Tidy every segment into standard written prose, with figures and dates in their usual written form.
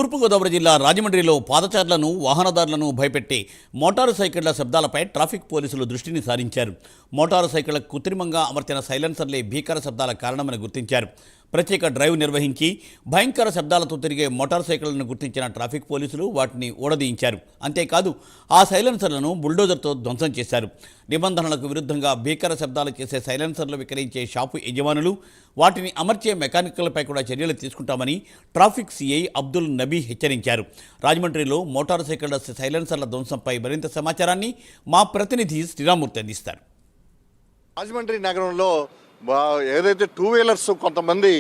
తూర్పుగోదావరి జిల్లా రాజమండ్రిలో పాదచారులను వాహనదారులను భయపెట్టి మోటారు సైకిళ్ల శబ్దాలపై ట్రాఫిక్ పోలీసులు దృష్టిని సారించారు. మోటారు సైకిళ్లకు కృత్రిమంగా అమర్చిన సైలెన్సర్లే భీకర శబ్దాల కారణమని గుర్తించారు. ప్రత్యేక డ్రైవ్ నిర్వహించి భయంకర శబ్దాలతో తిరిగే మోటార్ సైకిళ్లను గుర్తించిన ట్రాఫిక్ పోలీసులు వాటిని ఊడదీయించారు. అంతేకాదు ఆ సైలెన్సర్లను బుల్డోజర్తో ధ్వంసం చేశారు. నిబంధనలకు విరుద్ధంగా భీకర శబ్దాలు చేసే సైలెన్సర్లు విక్రయించే షాపు యజమానులు, వాటిని అమర్చే మెకానికలపై కూడా చర్యలు తీసుకుంటామని ట్రాఫిక్ సిఐ అబ్దుల్ నబీ హెచ్చరించారు. రాజమండ్రిలో మోటార్ సైకిళ్ల సైలెన్సర్ల ధ్వంసంపై మరింత సమాచారాన్ని మా ప్రతినిధి శ్రీరామూర్తి అందిస్తారు. రాజమండ్రి నగరంలో ఏదైతే టూ వీలర్స్ కొంతమంది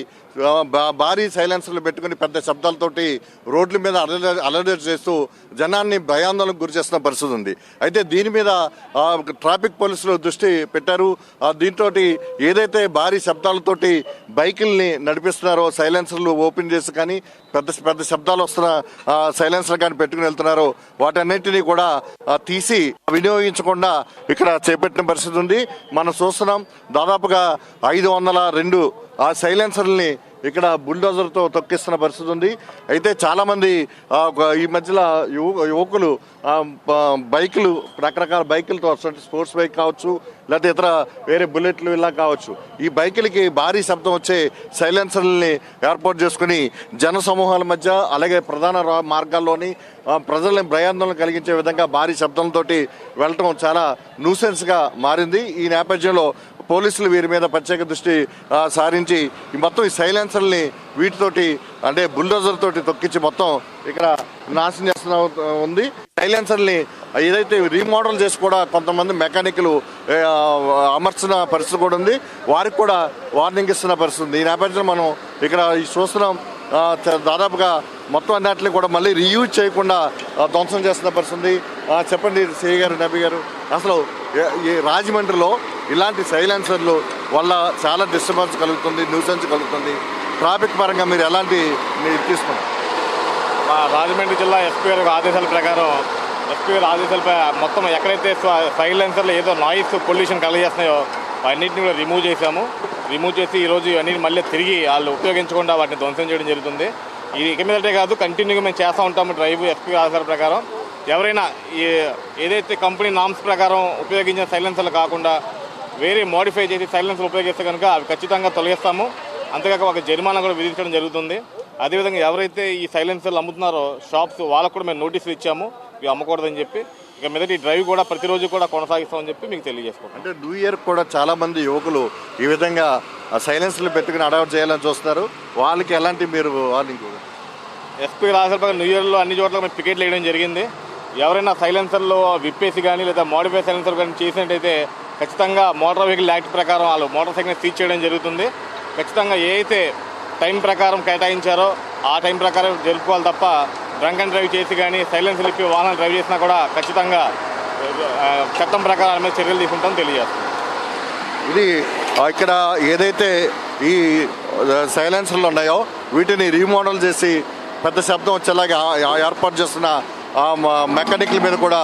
భారీ సైలెన్సర్లు పెట్టుకుని పెద్ద శబ్దాలతోటి రోడ్ల మీద అలర్ట్ చేస్తూ జనాన్ని భయాందోళనకు గురి చేస్తున్న పరిస్థితి ఉంది. అయితే దీని మీద ట్రాఫిక్ పోలీసులు దృష్టి పెట్టారు. దీంతో ఏదైతే భారీ శబ్దాలతోటి బైకుల్ని నడిపిస్తున్నారో సైలెన్సర్లు ఓపెన్ చేసి కానీ పెద్ద శబ్దాలు వస్తున్న సైలెన్సర్ కానీ పెట్టుకుని వెళ్తున్నారో వాటన్నిటినీ కూడా తీసి వినియోగించకుండా ఇక్కడ చేపట్టిన పరిస్థితి ఉంది. మనం చూస్తున్నాం దాదాపుగా 502 ఆ సైలెన్సర్ని ఇక్కడ బుల్డోజర్తో తొక్కిస్తున్న పరిస్థితి ఉంది. అయితే చాలామంది ఈ మధ్యలో యువకులు బైకులు రకరకాల బైకులతో వస్తుంటే స్పోర్ట్స్ బైక్ కావచ్చు, లేకపోతే ఇతర వేరే బుల్లెట్లు ఇలా కావచ్చు, ఈ బైకులకి భారీ శబ్దం వచ్చే సైలెన్సర్లని ఏర్పాటు చేసుకుని జన సమూహాల మధ్య అలాగే ప్రధాన మార్గాల్లోని ప్రజల్ని భయాందోళన కలిగించే విధంగా భారీ శబ్దంతో వెళ్ళటం చాలా న్యూసెన్స్గా మారింది. ఈ నేపథ్యంలో పోలీసులు వీరి మీద ప్రత్యేక దృష్టి సారించి మొత్తం ఈ సైలెన్సర్ని వీటితోటి అంటే బుల్డోజర్ తోటి తొక్కించి మొత్తం ఇక్కడ నాశనం చేస్తున్న ఉంది. సైలెన్సర్ని ఏదైతే రీమోడల్ చేసి కూడా కొంతమంది మెకానిక్లు అమర్చిన పరిస్థితి కూడా ఉంది. వారికి కూడా వార్నింగ్ ఇస్తున్న పరిస్థితి ఉంది. ఈ నేపథ్యంలో మనం ఇక్కడ చూస్తున్నాం దాదాపుగా మొత్తం అన్నింటినీ కూడా మళ్ళీ రీయూజ్ చేయకుండా ధ్వంసం చేస్తున్న పరిస్థితి. చెప్పండి సిఐ గారు, నబీ గారు, అసలు ఈ రాజమండ్రిలో ఇలాంటి సైలెన్సర్లు వల్ల చాలా డిస్టర్బెన్స్ కలుగుతుంది, న్యూసెన్స్ కలుగుతుంది. ట్రాఫిక్ పరంగా మీరు ఎలాంటి తీసుకున్నారు? మా రాజమండ్రి జిల్లా ఎస్పీ గారి ఆదేశాల ప్రకారం ఆదేశాలపై మొత్తం ఎక్కడైతే సైలెన్సర్లు ఏదో నాయిస్ పొల్యూషన్ కలిగేస్తున్నాయో అన్నింటినీ కూడా రిమూవ్ చేసి ఈరోజు ఇవన్నీ మళ్ళీ తిరిగి వాళ్ళు ఉపయోగించకుండా వాటిని ధ్వంసం చేయడం జరుగుతుంది. ఇది ఇక మీదటే కాదు, కంటిన్యూగా మేము చేస్తూ ఉంటాము డ్రైవ్. ఎస్పీ ఆదేశాల ప్రకారం ఎవరైనా ఏదైతే కంపెనీ నామ్స్ ప్రకారం ఉపయోగించిన సైలెన్సర్లు కాకుండా వేరే మోడిఫై చేసి సైలెన్సర్లు ఉపయోగిస్తే కనుక అవి ఖచ్చితంగా తొలగిస్తాము. అంతేకాక ఒక జరిమానా కూడా విధించడం జరుగుతుంది. అదేవిధంగా ఎవరైతే ఈ సైలెన్సర్లు అమ్ముతున్నారో షాప్స్ వాళ్ళకు కూడా మేము నోటీసులు ఇచ్చాము ఇవి అమ్మకూడదని చెప్పి. ఇక మీదటి డ్రైవ్ కూడా ప్రతిరోజు కూడా కొనసాగిస్తామని చెప్పి మీకు తెలియజేసుకుంటాం. అంటే న్యూ ఇయర్ కూడా చాలా మంది యువకులు ఈ విధంగా సైలెన్సర్లు పెట్టుకుని అడాప్ట్ చేయాలని చూస్తున్నారు. వాళ్ళకి ఎలాంటి మీరు వార్నింగ్? ఎస్పీ రాజశేఖర్ న్యూ ఇయర్లో అన్ని చోట్ల మేము పికెట్లు వేయడం జరిగింది. ఎవరైనా సైలెన్సర్లో విప్పేసి కానీ లేదా మోడిఫై సైలెన్సర్ కానీ చేసినట్టయితే ఖచ్చితంగా మోటార్ వెహికల్ యాక్ట్ ప్రకారం వాళ్ళు మోటార్ సైకిల్ని సీజ్ చేయడం జరుగుతుంది. ఖచ్చితంగా ఏ అయితే టైం ప్రకారం కేటాయించారో ఆ టైం ప్రకారం జరుపుకోవాలి తప్ప డ్రంక్ అండ్ డ్రైవ్ చేసి కానీ సైలెన్సర్లు ఇప్పి వాహనాలు డ్రైవ్ చేసినా కూడా ఖచ్చితంగా చట్టం ప్రకారం మీద చర్యలు తీసుకుంటాం తెలియజేస్తాం. ఇది ఇక్కడ ఏదైతే ఈ సైలెన్సర్లు ఉన్నాయో వీటిని రీమోడల్ చేసి పెద్ద శబ్దం వచ్చేలాగా ఏర్పాటు చేస్తున్న మెకానిక్ల మీద కూడా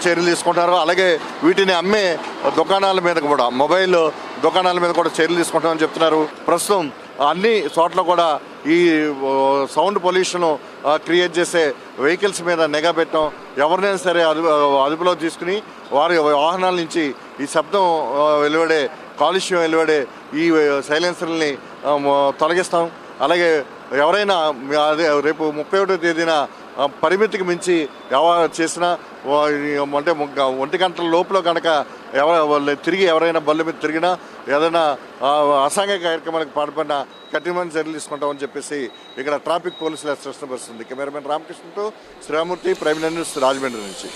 చర్యలు తీసుకుంటారు. అలాగే వీటిని అమ్మే దుకాణాల మీద కూడా, మొబైల్ దుకాణాల మీద కూడా చర్యలు తీసుకుంటామని చెప్తున్నారు. ప్రస్తుతం అన్ని చోట్ల కూడా ఈ సౌండ్ పొల్యూషన్ క్రియేట్ చేసే వెహికల్స్ మీద నిఘా పెట్టడం, ఎవరినైనా సరే అదుపులో తీసుకుని వారి వాహనాల నుంచి ఈ శబ్దం వెలువడే, కాలుష్యం వెలువడే ఈ సైలెన్సర్ని తొలగిస్తాం. అలాగే ఎవరైనా రేపు 31వ తేదీన పరిమితికి మించి చేసినా అంటే 1 గంటల లోపల కనుక తిరిగి ఎవరైనా బళ్ళు మీద తిరిగినా ఏదైనా అసాంఘిక కార్యక్రమాలకు పాల్పడినా కఠినమైన చర్యలు తీసుకుంటామని చెప్పేసి ఇక్కడ ట్రాఫిక్ పోలీసులు హెచ్చరిస్తున్న పరిస్థితుంది. కెమెరామెన్ రామకృష్ణతో శ్రీరామూర్తి, ప్రైమ్ న్యూస్, రాజమండ్రి నుంచి.